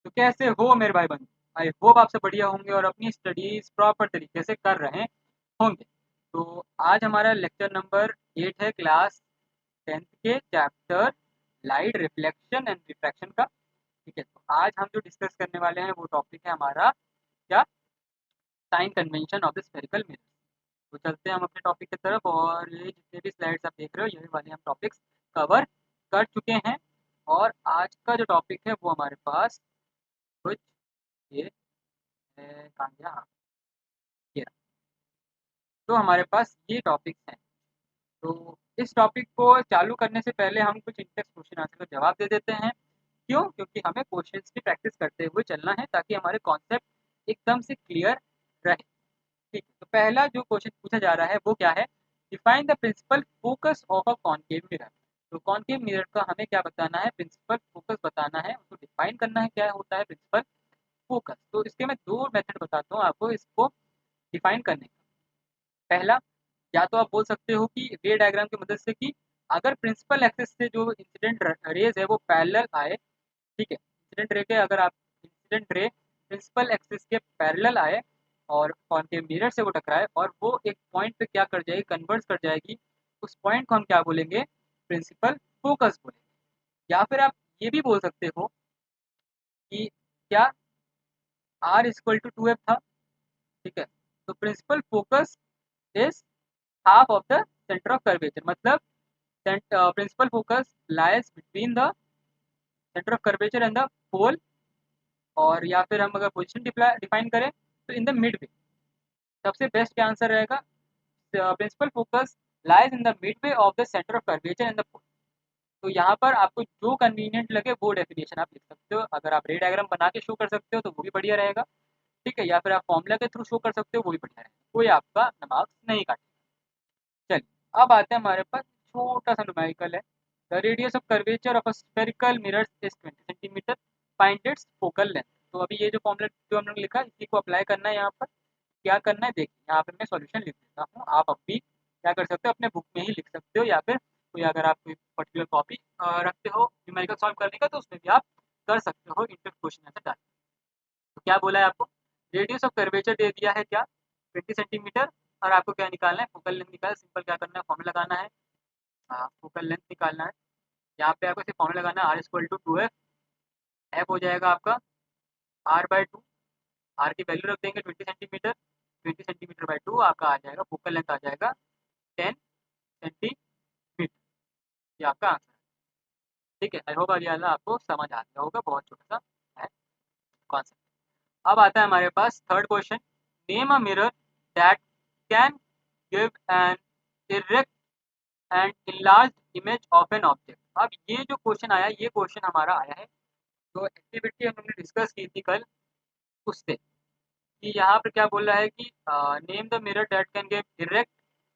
तो कैसे हो मेरे भाई बंधु? आई होप आप सब बढ़िया होंगे और अपनी स्टडीज प्रॉपर तरीके से कर रहे होंगे। तो आज हमारा लेक्चर नंबर 8 है क्लास 10th के chapter light reflection and refraction का। ठीक है, तो आज हम जो डिस्कस करने वाले हैं वो टॉपिक है हमारा क्या, sign convention of the spherical mirror. तो चलते हैं हम अपने टॉपिक की तरफ, और ये जितने भी स्लाइड्स आप देख रहे हो यही वाले हम टॉपिक्स कवर कर चुके हैं। और आज का जो टॉपिक है वो हमारे पास कुछ ये कहाँ गया, हाँ, ये रहा। तो हमारे पास ये टॉपिक्स हैं। तो इस टॉपिक को चालू करने से पहले हम कुछ इंटेक्स क्वेश्चन आंसर का जवाब दे देते हैं। क्यों? क्योंकि हमें क्वेश्चंस की प्रैक्टिस करते हुए चलना है ताकि हमारे कॉन्सेप्ट एकदम से क्लियर रहे। ठीक है, तो पहला जो क्वेश्चन पूछा जा रहा है वो क्या है? Define the principal focus of a concave mirror. तो कॉनकेव मिरर का हमें क्या बताना है? प्रिंसिपल फोकस बताना है, उसको डिफाइन करना है क्या होता है प्रिंसिपल फोकस। तो इसके मैं दो मेथड बताता हूँ आपको इसको डिफाइन करने का। पहला, या तो आप बोल सकते हो कि रे डायग्राम की मदद से कि अगर प्रिंसिपल एक्सिस से जो इंसिडेंट रेज है वो पैरेलल आए। ठीक है, इंसिडेंट रे के अगर आप इंसिडेंट रे प्रिंसिपल एक्सिस के पैरेलल आए और कॉनकेव मिरर से वो टकराए और वो एक पॉइंट पे क्या कर जाएगी, कन्वर्ज कर जाएगी, उस पॉइंट को हम क्या बोलेंगे? प्रिंसिपल फोकस बोलेंगे। या फिर आप ये भी बोल सकते हो कि क्या आर इक्वल टू 2f था। ठीक है, तो principal focus is half of the centre of curvature, मतलब principal focus lies between the centre of curvature and the pole. और या फिर हम अगर पोजीशन डिफाइन करें तो इन द मिड वे। सबसे बेस्ट क्या आंसर रहेगा? Principal focus lies in the midway of the centre of curvature and the pole. तो यहाँ पर आपको जो कन्वीनियंट लगे वो डेफिनेशन आप लिख सकते हो। अगर आप रे डायग्राम बना के शो कर सकते हो तो वो भी बढ़िया रहेगा। ठीक है, या फिर आप फॉर्मूला के थ्रू शो कर सकते हो वो भी बढ़िया रहेगा, कोई आपका दिमाग नहीं काटेगा। चलिए अब आते हैं हमारे पास छोटा सा न्यूमेरिकल है। The radius of curvature of a spherical mirror is 20 centimetre, find its focal length. तो अभी ये जो फॉर्मूला जो हमने लिखा इसी को अप्लाई करना है यहाँ पर। क्या करना है देखिए, यहाँ पे मैं सॉल्यूशन लिख देता हूँ, आप अभी क्या कर सकते हो अपने बुक में ही लिख सकते हो, या फिर कोई अगर आप कोई पर्टिकुलर कॉपी रखते हो न्यूमेरिकल सॉल्व करने का तो उसमें भी आप कर सकते हो इंटर क्वेश्चन ऐसे डाल। तो क्या बोला है आपको? रेडियस ऑफ कर्वेचर दे दिया है क्या, 20 सेंटीमीटर। और आपको क्या निकालना है? फोकल लेंथ निकालना है। सिंपल क्या करना है, फॉर्मूला लगाना है, फोकल लेंथ निकालना है। यहाँ पे आपको सिर्फ फॉर्मूला लगाना है, are equal to 2f। F हो जाएगा आपका r/2। आर की वैल्यू रख देंगे 20 सेंटीमीटर, 20 सेंटीमीटर/2 आपका आ जाएगा, फोकल लेंथ आ जाएगा 10 सेंटीमीटर। ये आपका आंसर है। ठीक है, आई होप अभी वाला आपको समझ आ गया होगा, बहुत छोटा सा है कॉन्सेप्ट। अब आता है हमारे पास third question. Name a mirror that can give an erect and enlarged image of an object. अब ये जो क्वेश्चन आया, ये क्वेश्चन हमारा आया है जो एक्टिविटी हमने डिस्कस की थी कल, उससे कि यहाँ पर क्या बोल रहा है कि name the mirror that can give erect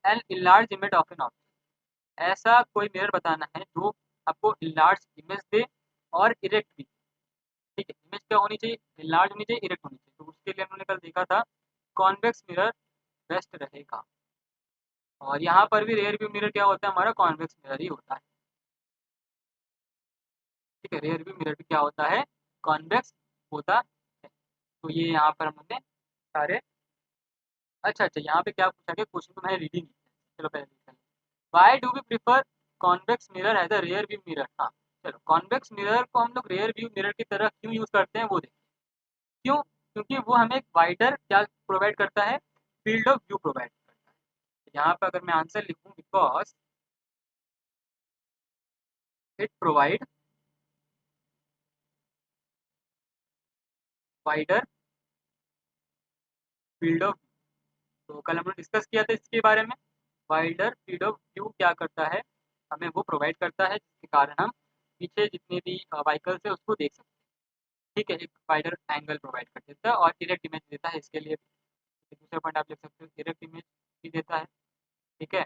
and enlarged image of an object. ऐसा कोई मिरर बताना है जो आपको enlarged इमेज दे और इरेक्ट भी। ठीक है, इमेज क्या होनी चाहिए? enlarged होनी चाहिए, इरेक्ट होनी चाहिए। तो उसके लिए हमने कल देखा था कॉन्वेक्स मिरर बेस्ट रहेगा। और यहाँ पर भी रेयर व्यू मिरर क्या होता है? हमारा कॉन्वेक्स मिरर ही होता है। ठीक है, रेयर व्यू मिरर भी क्या होता है? कॉन्वेक्स होता है। तो ये यहाँ पर हमने सारे, अच्छा अच्छा, यहाँ पे क्या पूछा गया क्वेश्चन को मैंने रीडिंग किया है। चलो पहले देख लें। Why do we prefer convex mirror as a rear view mirror? हाँ, चलो कॉन्वेक्स मिरर को हम लोग रेयर व्यू मिरर की तरह क्यों यूज करते हैं वो देखते हैं। क्यों? क्योंकि वो हमें एक वाइडर क्या प्रोवाइड करता है? फील्ड ऑफ व्यू प्रोवाइड करता है। तो यहाँ पर अगर मैं आंसर लिखूँ, because it provide wider field of. तो कल हमने डिस्कस किया था इसके बारे में। वाइडर फील्ड ऑफ व्यू क्या करता है? हमें वो प्रोवाइड करता है जिसके कारण हम पीछे जितने भी व्हीकल्स है उसको देख सकते हैं। ठीक है, एक वाइडर एंगल प्रोवाइड कर देता है और डायरेक्ट इमेज देता है इसके लिए भी। दूसरा पॉइंट आप लिख सकते हो, डायरेक्ट इमेज भी देता है। ठीक है,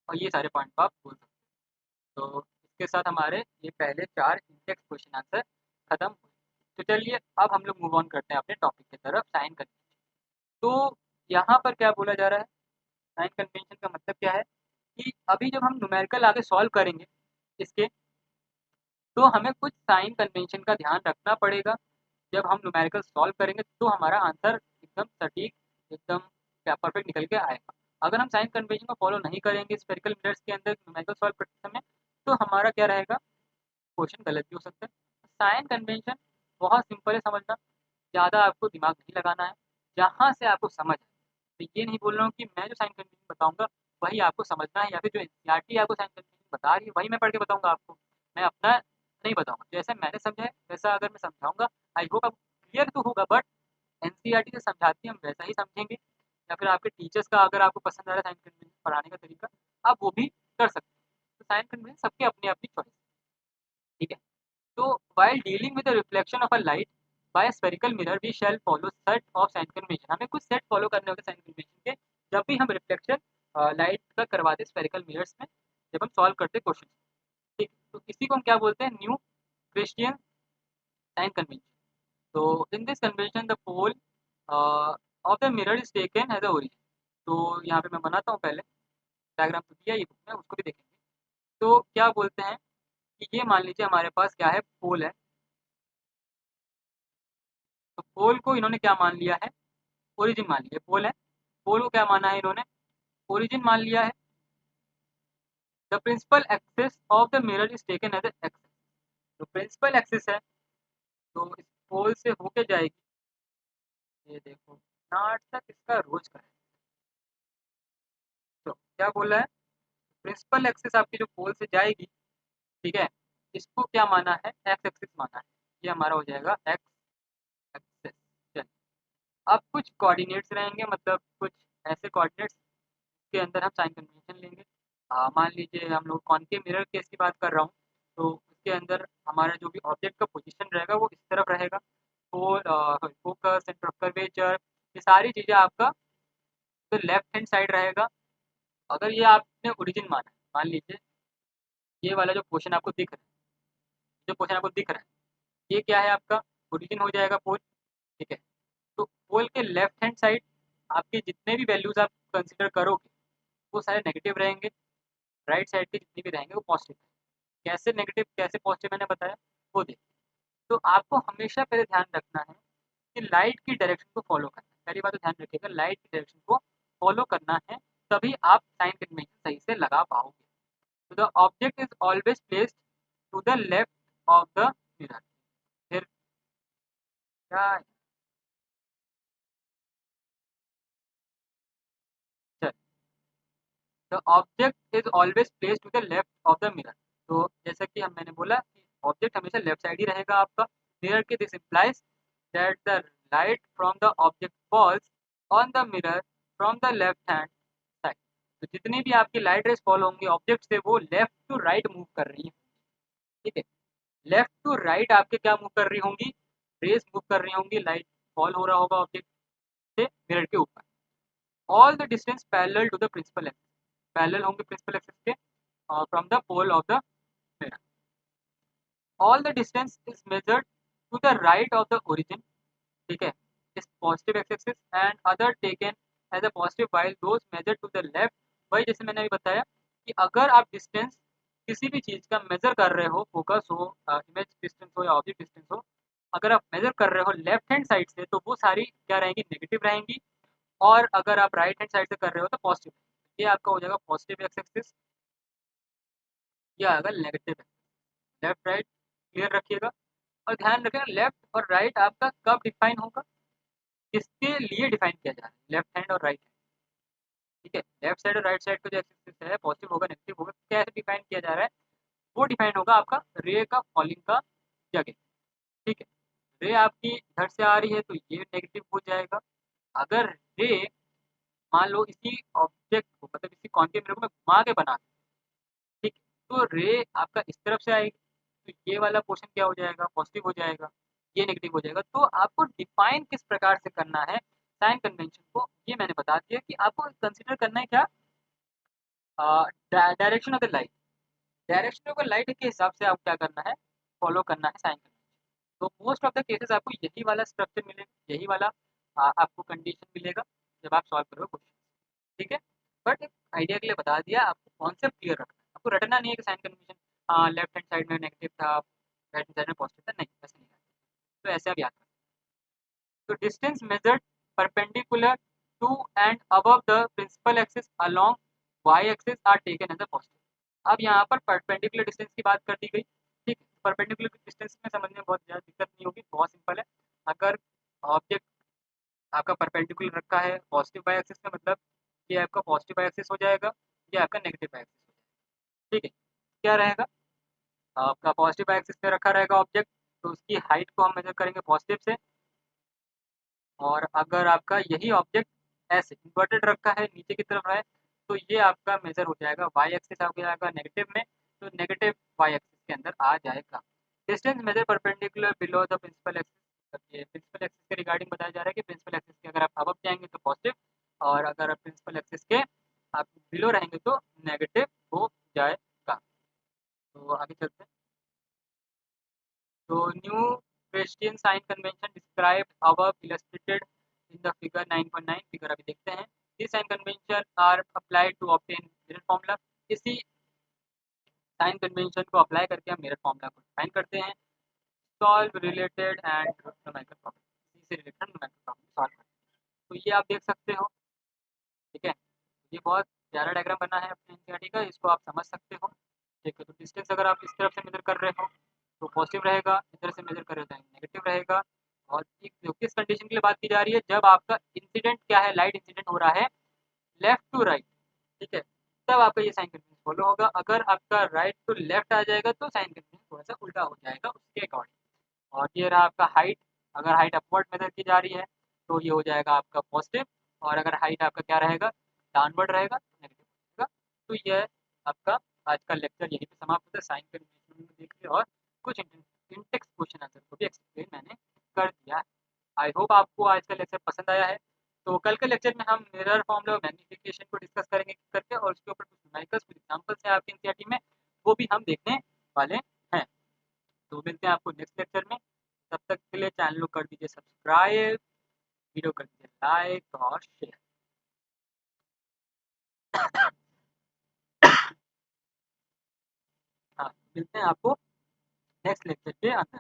और ये सारे पॉइंट आप बोल सकते हो। तो इसके साथ हमारे ये पहले 4 इंटेक्स क्वेश्चन आंसर खत्म हुए। तो चलिए अब हम लोग मूव ऑन करते हैं अपने टॉपिक की तरफ, साइन कन्वेंशन। तो यहाँ पर क्या बोला जा रहा है? साइन कन्वेंशन का मतलब क्या है कि अभी जब हम न्यूमेरिकल आगे सॉल्व करेंगे इसके, तो हमें कुछ साइन कन्वेंशन का ध्यान रखना पड़ेगा। जब हम न्यूमेरिकल सॉल्व करेंगे तो हमारा आंसर एकदम सटीक, एकदम क्या परफेक्ट निकल के आएगा। अगर हम साइन कन्वेंशन को फॉलो नहीं करेंगे स्फेरिकल मिरर्स के अंदर न्यूमेरिकल सॉल्व करते समय, तो हमारा क्या रहेगा, क्वेश्चन गलत भी हो सकता है। साइन कन्वेंशन बहुत सिंपल है समझना, ज़्यादा आपको दिमाग नहीं लगाना है, जहाँ से आपको समझ आए। तो ये नहीं बोल रहा हूँ कि मैं जो साइन कन्वेंशन बताऊँगा वही आपको समझना है, या फिर जो एनसीईआरटी आपको साइन कन्वेंशन बता रही है वही मैं पढ़ के बताऊँगा आपको। मैं अपना नहीं बताऊँगा, जैसे मैंने समझा है वैसा अगर मैं समझाऊँगा, आई होप आपको क्लियर तो होगा, बट एनसीईआरटी से समझाती है हम वैसा ही समझेंगे, या फिर आपके टीचर्स का अगर आपको पसंद आ रहा है साइन कन्वेंशन पढ़ाने का तरीका, आप वो भी कर सकते हैं। तो साइन कन्वेंशन सबकी अपनी अपनी चॉइस, ठीक है। तो while dealing with the reflection of a light by a spherical mirror, we shall follow set of sign convention। हमें कुछ सेट फॉलो करने होते हैं साइन कन्वेंशन के, जब भी हम रिफ्लेक्शन लाइट का करवाते स्फेरिकल मिरर्स में, जब हम सॉल्व करते क्वेश्चन, ठीक। तो इसी को हम क्या बोलते हैं, न्यू क्रिस्टियन साइन कन्वेंशन। तो in this convention the pole of the mirror is taken as a origin. तो यहाँ पे मैं बनाता हूँ, पहले डायग्राम तो दिया ही बुक में, उसको भी देखेंगे। तो क्या बोलते हैं कि ये मान लीजिए हमारे पास क्या है, पोल है। तो पोल को इन्होंने क्या मान लिया है, ओरिजिन मान लिया। पोल है, पोल को क्या माना है इन्होंने, ओरिजिन मान लिया है। The principal axis of the mirror is taken as axis. तो प्रिंसिपल एक्सिस है, तो इस पोल से होके जाएगी, ये देखो नाटक इसका रोज का है। तो क्या बोला है, प्रिंसिपल एक्सिस आपकी जो पोल से जाएगी, ठीक है, इसको क्या माना है, एक्स एक्सिस माना है। ये हमारा हो जाएगा एक्स एक्सिस। चलिए, अब कुछ कोऑर्डिनेट्स रहेंगे, मतलब कुछ ऐसे कोऑर्डिनेट्स के अंदर हम साइन कन्वेंशन लेंगे। मान लीजिए हम लोग कॉनकेव मिरर केस की बात कर रहा हूँ, तो उसके अंदर हमारा जो भी ऑब्जेक्ट का पोजीशन रहेगा वो इस तरफ रहेगा। फोकस, सेंटर ऑफ कर्वेचर, ये सारी चीज़ें आपका तो लेफ्ट हैंड साइड रहेगा। अगर ये आपने ओरिजिन माना है, मान लीजिए ये वाला जो पोर्शन आपको दिख रहा है, जो पोर्शन आपको दिख रहा है, ये क्या है आपका ओरिजिन हो जाएगा पोल, ठीक है। तो पोल के लेफ्ट हैंड साइड आपके जितने भी वैल्यूज आप कंसिडर करोगे वो सारे नेगेटिव रहेंगे, राइट साइड के जितने भी रहेंगे वो पॉजिटिव। कैसे नेगेटिव कैसे पॉजिटिव मैंने बताया, वो देखिए। तो आपको हमेशा पहले ध्यान रखना है कि लाइट की डायरेक्शन को फॉलो करना है। पहली बात तो ध्यान रखिएगा, लाइट की डायरेक्शन को फॉलो करना है, तभी आप साइन कन्वेंशन सही से लगा पाओगे। तो the object is always placed to the left of the mirror. फिर क्या, the object is always placed to the left of the mirror. तो जैसा कि हम मैंने बोला कि ऑब्जेक्ट हमेशा लेफ्ट साइड ही रहेगा आपका मिरर के। This implies that the light from the object falls on the mirror from the left hand side. तो जितनी भी आपकी लाइट रेज फॉल होंगी ऑब्जेक्ट से, वो लेफ्ट टू राइट मूव कर रही है, ठीक है। लेफ्ट टू राइट आपके क्या मूव कर रही होंगी, रेज मूव कर रही होंगी, लाइट फॉल हो रहा होगा ऑब्जेक्ट से मिरर के ऊपर। All the distance parallel to the principal axis, parallel होंगे प्रिंसिपल एक्सिस के from the pole of the mirror. All the distance is measured to the right of the origin, ठीक है, इस positive x axis, and other taken as a positive while those measured to the left. वही जैसे मैंने अभी बताया कि अगर आप डिस्टेंस किसी भी चीज़ का मेजर कर रहे हो, फोकस हो, इमेज डिस्टेंस हो या ऑब्जेक्ट डिस्टेंस हो, अगर आप मेजर कर रहे हो लेफ्ट हैंड साइड से, तो वो सारी क्या रहेंगी, नेगेटिव रहेंगी। और अगर आप राइट हैंड साइड से कर रहे हो तो पॉजिटिव। ये आपका हो जाएगा पॉजिटिव एक्स एक्सिस, ये आएगा नेगेटिव। लेफ्ट राइट क्लियर रखिएगा, और ध्यान रखिएगा लेफ्ट और राइट आपका कब डिफाइन होगा, किसके लिए डिफाइन किया जा रहा है, लेफ्ट हैंड और राइट हैंड, ठीक है। लेफ्ट साइड और राइट साइड का जो एक्सिस है, पॉजिटिव होगा नेगेटिव होगा, कैसे डिफाइन किया जा रहा है, वो डिफाइन होगा आपका रे का फॉलिंग का जगह, ठीक है। रे आपकी इधर से आ रही है तो ये नेगेटिव हो जाएगा। अगर रे मान लो इसी ऑब्जेक्ट को, मतलब इसी कॉन्केव मिरर को मैं घुमा के बना, ठीक, तो रे आपका इस तरफ से आएगी, तो ये वाला पोर्शन क्या हो जाएगा, पॉजिटिव हो जाएगा, ये नेगेटिव हो जाएगा। तो आपको डिफाइन किस प्रकार से करना है साइन कन्वेंशन को, ये मैंने बता दिया कि आपको कंसिडर करना है क्या, direction of the light. Direction of the light के हिसाब से आप क्या करना है, फॉलो करना है साइन कन्वेंशन। तो मोस्ट ऑफ द केसेस आपको यही वाला स्ट्रक्चर मिलेगा, यही वाला आपको कंडीशन मिलेगा जब आप सॉल्व करोगे क्वेश्चन, ठीक है। बट एक आइडिया के लिए बता दिया, आपको कॉन्सेप्ट क्लियर रखना है, आपको रटना नहीं है कि sign convention left hand side में नेगेटिव था, राइट हैंड साइड में पॉजिटिव था, नहीं ऐसे नहीं आएगा। तो ऐसे आप याद कर, तो distance measured perpendicular to and above the principal axis along y axis are taken as a positive. अब यहाँ पर परपेंडिकुलर डिस्टेंस की बात कर दी गई, ठीक है। परपेंडिकुलर डिस्टेंस में समझने में बहुत ज़्यादा दिक्कत नहीं होगी, बहुत सिंपल है। अगर ऑब्जेक्ट आपका परपेंडिकुलर रखा है पॉजिटिव वाई एक्सिस में, मतलब ये आपका पॉजिटिव वाई एक्सिस हो जाएगा, ये आपका नेगेटिव वाई एक्सिस हो जाएगा, ठीक है। क्या रहेगा, आपका पॉजिटिव वाई एक्सिस में रखा रहेगा ऑब्जेक्ट, तो उसकी हाइट को हम मेजर करेंगे पॉजिटिव से। और अगर आपका यही ऑब्जेक्ट ऐसे इन्वर्टेड रखा है, नीचे की तरफ है, तो ये आपका मेजर हो जाएगा वाई एक्सिस आ जाएगा नेगेटिव में, तो नेगेटिव वाई एक्सिस के अंदर आ जाएगा। Distance measure perpendicular below the principal axis, ये प्रिंसिपल एक्सिस के रिगार्डिंग बताया जा रहा है कि प्रिंसिपल एक्सिस के अगर आप अबव जाएंगे तो पॉजिटिव, और अगर आप प्रिंसिपल एक्सिस के आप बिलो रहेंगे तो नेगेटिव हो जाएगा। तो आगे चलते हैं। तो new Cartesian sign convention described above illustrated in the figure 9.9, figure अभी देखते हैं। This sign convention are applied to obtain mirror formula. इसी साइन कन्वेंशन को अप्लाई करके हम मिरर फॉर्मूला को डिफाइन करते हैं। Solve related and numerical problem, इसी से रिलेटेड न्यूमेरिकल प्रॉब्लम सॉल्व करते हैं। तो ये आप देख सकते हो, ठीक है। ये बहुत प्यारा डायग्राम बना है अपने एनसीईआरटी का, इसको आप समझ सकते हो, ठीक है। तो डिस्टेंस अगर आप इस तरफ से मेजर कर रहे हो तो पॉजिटिव रहेगा, इधर से मेजर कर रहे हो तो नेगेटिव रहेगा। और किस कंडीशन के लिए बात की जा रही है, जब आपका इंसिडेंट क्या है, लाइट इंसिडेंट हो रहा है लेफ्ट टू राइट, ठीक है, तब आपका ये साइन कन्वेंशन फॉलो होगा। अगर आपका राइट टू लेफ्ट आ जाएगा तो साइन कन्वेंशन थोड़ा सा उल्टा हो जाएगा उसके अकॉर्डिंग। और ये रहा आपका हाइट, अगर हाइट अपवर्ड मेजर की जा रही है तो ये हो जाएगा आपका पॉजिटिव, और अगर हाइट आपका क्या रहेगा, डाउनवर्ड रहेगा, नेगेटिव रहेगा। तो ये आपका आज का लेक्चर यहीं पे समाप्त होता है। साइन कन्वेंशन में देख लिया और कुछ इंटेक्स क्वेश्चन आंसर को भी एक्सप्लेन मैंने कर दिया है। आई होप आपको आज का लेक्चर पसंद आया है। तो कल के लेक्चर में हम मिरर फॉर्मूला और मैग्नीफिकेशन को डिस्कस करेंगे करके, और उसके ऊपर कुछ न्यूमेरिकल्स, कुछ एग्जांपल्स हैं आपके एनसीईआरटी में, वो भी हम देखने वाले हैं। तो मिलते हैं आपको नेक्स्ट लेक्चर में। तब तक के लिए चैनल को कर दीजिए सब्सक्राइब, वीडियो कर दीजिए लाइक और शेयर। हाँ, मिलते हैं आपको नेक्स्ट लेक्चर के अंदर।